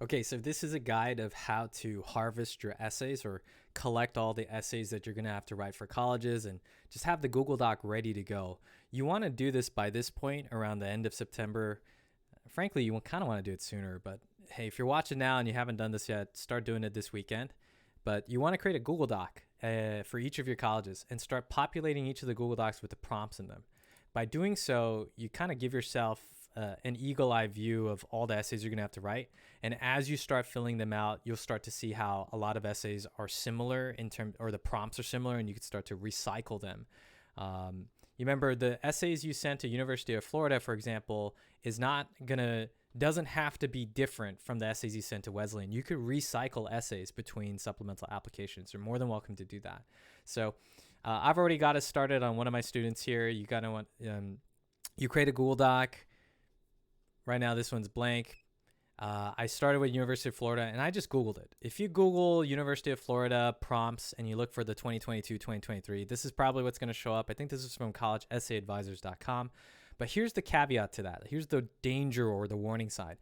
Okay, so this is a guide of how to harvest your essays or collect all the essays that you're going to have to write for colleges and just have the Google Doc ready to go. You want to do this by this point around the end of September. Frankly, you kind of want to do it sooner, but hey, if you're watching now and you haven't done this yet, start doing it this weekend. But you want to create a Google Doc for each of your colleges and start populating each of the Google Docs with the prompts in them. By doing so, you kind of give yourself an eagle eye view of all the essays you're going to have to write. And as you start filling them out, you'll start to see how a lot of essays are similar in terms, or the prompts are similar, and you can start to recycle them. You remember the essays you sent to University of Florida, for example, doesn't have to be different from the essays you sent to Wesleyan. You could recycle essays between supplemental applications. You're more than welcome to do that. So I've already got us started on one of my students here. You create a Google Doc. Right now, this one's blank. I started with University of Florida, and I just Googled it. If you Google University of Florida prompts and you look for the 2022-2023, this is probably what's going to show up. I think this is from collegeessayadvisors.com. But here's the caveat to that. Here's the danger or the warning side.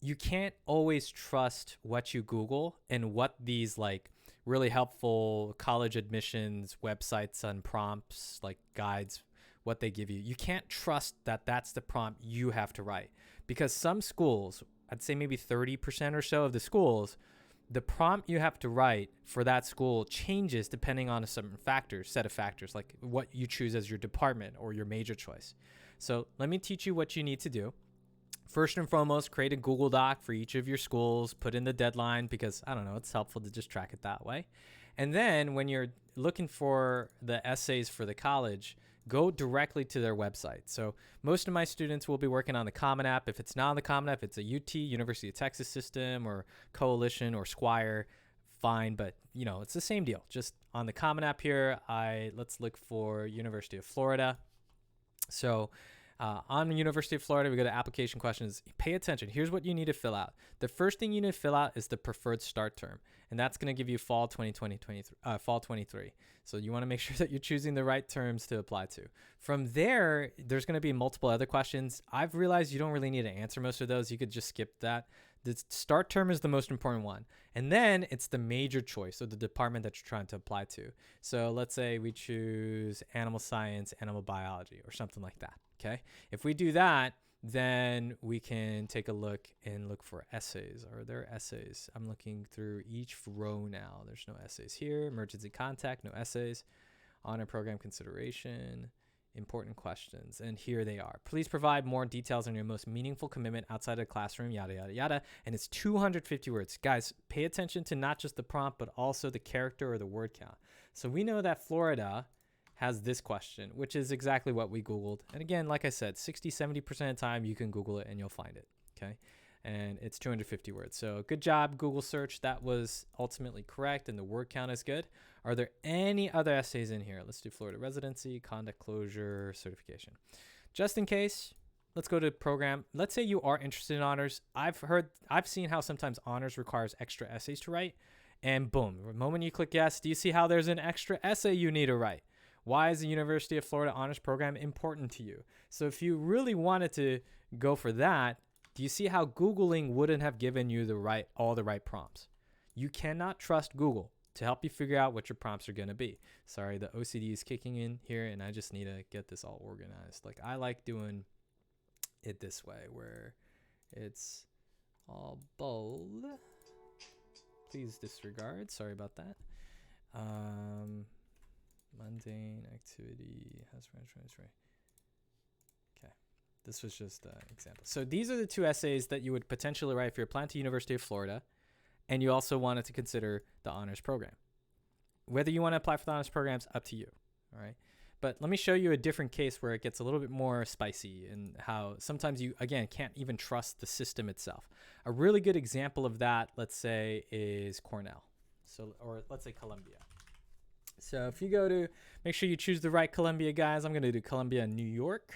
You can't always trust what you Google and what these like really helpful college admissions websites and prompts, like guides, what they give you. You can't trust that that's the prompt you have to write, because some schools, I'd say maybe 30% or so of the schools, the prompt you have to write for that school changes depending on a certain set of factors, like what you choose as your department or your major choice. So let me teach you what you need to do. First and foremost, create a Google Doc for each of your schools, put in the deadline, because I don't know, it's helpful to just track it that way. And then when you're looking for the essays for the college, go directly to their website. So most of my students will be working on the Common App. If it's not on the Common App, it's a UT, University of Texas system, or Coalition or Squire, fine. But it's the same deal. Just on the Common App here, let's look for University of Florida. So on the University of Florida, we go to application questions. Pay attention. Here's what you need to fill out. The first thing you need to fill out is the preferred start term, and that's going to give you fall 23. So you want to make sure that you're choosing the right terms to apply to. From there, there's going to be multiple other questions. I've realized you don't really need to answer most of those. You could just skip that. The start term is the most important one. And then it's the major choice, or the department that you're trying to apply to. So let's say we choose animal science, animal biology, or something like that. Okay. If we do that, then we can take a look and look for essays. Are there essays? I'm looking through each row now. There's no essays here. Emergency contact, no essays. Honor program consideration, important questions. And here they are. Please provide more details on your most meaningful commitment outside of the classroom, yada, yada, yada. And it's 250 words. Guys, pay attention to not just the prompt, but also the character or the word count. So we know that Florida has this question, which is exactly what we Googled. And again, like I said, 60-70% of the time you can Google it and you'll find it. Okay. And it's 250 words. So good job, Google search. That was ultimately correct. And the word count is good. Are there any other essays in here? Let's do Florida residency, conduct closure, certification. Just in case, let's go to program. Let's say you are interested in honors. I've seen how sometimes honors requires extra essays to write. And boom, the moment you click yes, do you see how there's an extra essay you need to write? Why is the University of Florida Honors Program important to you? So if you really wanted to go for that, do you see how Googling wouldn't have given you all the right prompts? You cannot trust Google to help you figure out what your prompts are going to be. Sorry, the OCD is kicking in here, and I just need to get this all organized. Like, I like doing it this way, where it's all bold. Please disregard. Sorry about that. Mundane activity has right. Okay, this was just an example. So these are the two essays that you would potentially write if you're applying to University of Florida, and you also wanted to consider the honors program. Whether you want to apply for the honors program is up to you. All right. But let me show you a different case where it gets a little bit more spicy, and how sometimes you, again, can't even trust the system itself. A really good example of that, let's say, is Cornell. Or let's say Columbia. So if you go to, make sure you choose the right Columbia, guys. I'm going to do Columbia, New York,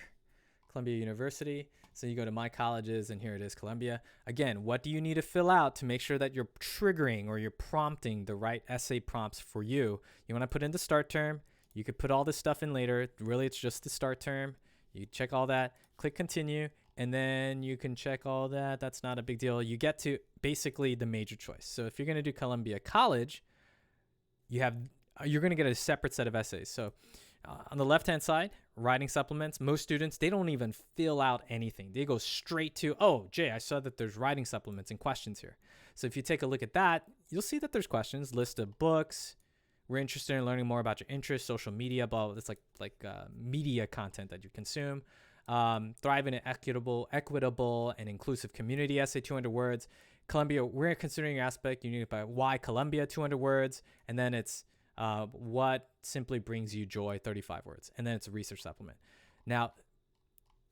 Columbia University. So you go to my colleges, and here it is, Columbia. Again, what do you need to fill out to make sure that you're triggering or you're prompting the right essay prompts for you? You want to put in the start term. You could put all this stuff in later. Really, it's just the start term. You check all that, click continue, And then you can check all that. That's not a big deal. You get to basically the major choice. So if you're going to do Columbia College, you're going to get a separate set of essays. So on the left-hand side, writing supplements, most students, they don't even fill out anything. They go straight to, oh, Jay, I saw that there's writing supplements and questions here. So if you take a look at that, you'll see that there's questions, list of books. We're interested in learning more about your interests, social media, blah, blah. It's like media content that you consume. Thrive in an equitable and inclusive community essay, 200 words. Columbia, we're considering your aspect. You need to why Columbia, 200 words. And then it's what simply brings you joy, 35 words. And then it's a research supplement. Now,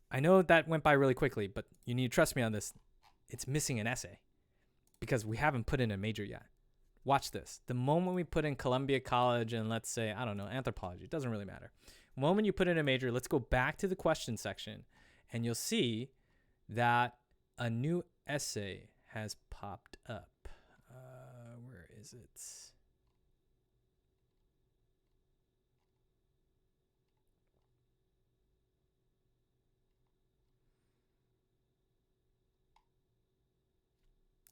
I know that went by really quickly, but you need to trust me on this. It's missing an essay because we haven't put in a major yet. Watch this. The moment we put in Columbia College and let's say, I don't know, anthropology, it doesn't really matter. The moment you put in a major, let's go back to the question section and you'll see that a new essay has popped up. Where is it?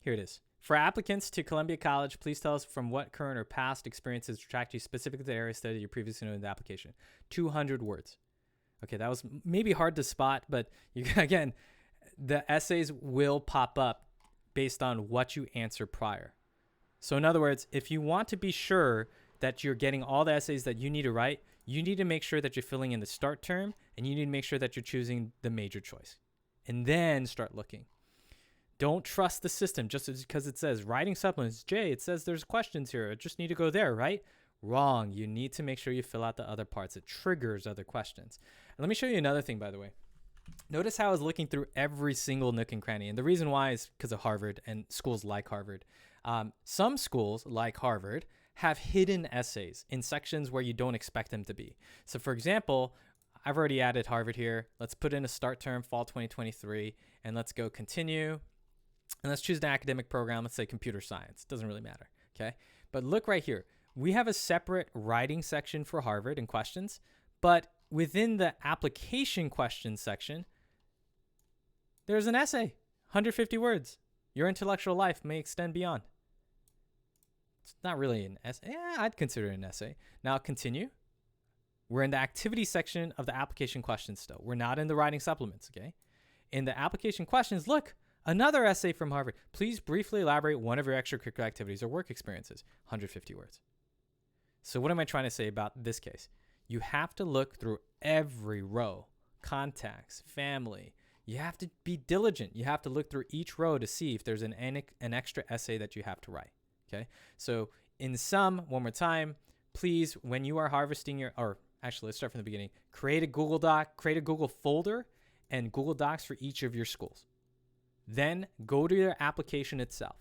Here it is. For applicants to Columbia College, please tell us from what current or past experiences attract you specifically to the area study you previously noted in the application. 200 words. Okay, that was maybe hard to spot, but again, the essays will pop up based on what you answer prior. So in other words, if you want to be sure that you're getting all the essays that you need to write, you need to make sure that you're filling in the start term and you need to make sure that you're choosing the major choice and then start looking. Don't trust the system just because it says writing supplements. Jay, it says there's questions here. I just need to go there, right? Wrong. You need to make sure you fill out the other parts. It triggers other questions. And let me show you another thing, by the way. Notice how I was looking through every single nook and cranny. And the reason why is because of Harvard and schools like Harvard. Some schools like Harvard have hidden essays in sections where you don't expect them to be. So for example, I've already added Harvard here. Let's put in a start term, fall 2023, and let's go continue. And let's choose an academic program. Let's say computer science. Doesn't really matter. Okay. But look right here. We have a separate writing section for Harvard and questions, but within the application questions section, there's an essay, 150 words. Your intellectual life may extend beyond. It's not really an essay. Yeah, I'd consider it an essay. Now continue. We're in the activity section of the application questions still. We're not in the writing supplements. Okay. In the application questions, look. Another essay from Harvard. Please briefly elaborate one of your extracurricular activities or work experiences. 150 words. So what am I trying to say about this case? You have to look through every row. Contacts, family. You have to be diligent. You have to look through each row to see if there's an extra essay that you have to write. Okay? So in sum, one more time, please, when you are harvesting actually, let's start from the beginning. Create a Google Doc, create a Google folder and Google Docs for each of your schools. Then go to your application itself,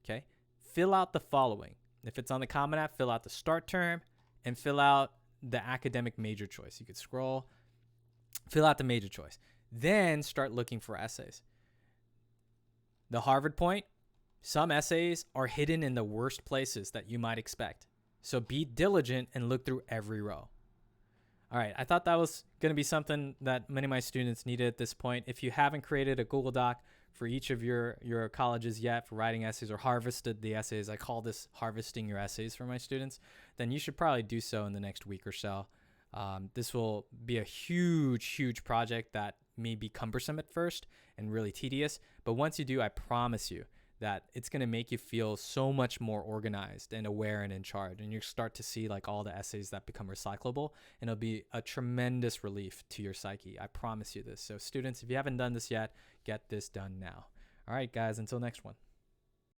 okay? Fill out the following. If it's on the Common App, fill out the start term and fill out the academic major choice. You could scroll, fill out the major choice. Then start looking for essays. The Harvard point, some essays are hidden in the worst places that you might expect. So be diligent and look through every row. All right, I thought that was going to be something that many of my students needed at this point. If you haven't created a Google Doc for each of your colleges yet for writing essays or harvested the essays, I call this harvesting your essays for my students, then you should probably do so in the next week or so. This will be a huge project that may be cumbersome at first and really tedious, but once you do, I promise you that it's going to make you feel so much more organized and aware and in charge. And you start to see like all the essays that become recyclable, and it'll be a tremendous relief to your psyche. I promise you this. So students, if you haven't done this yet, get this done now. All right, guys, until next one.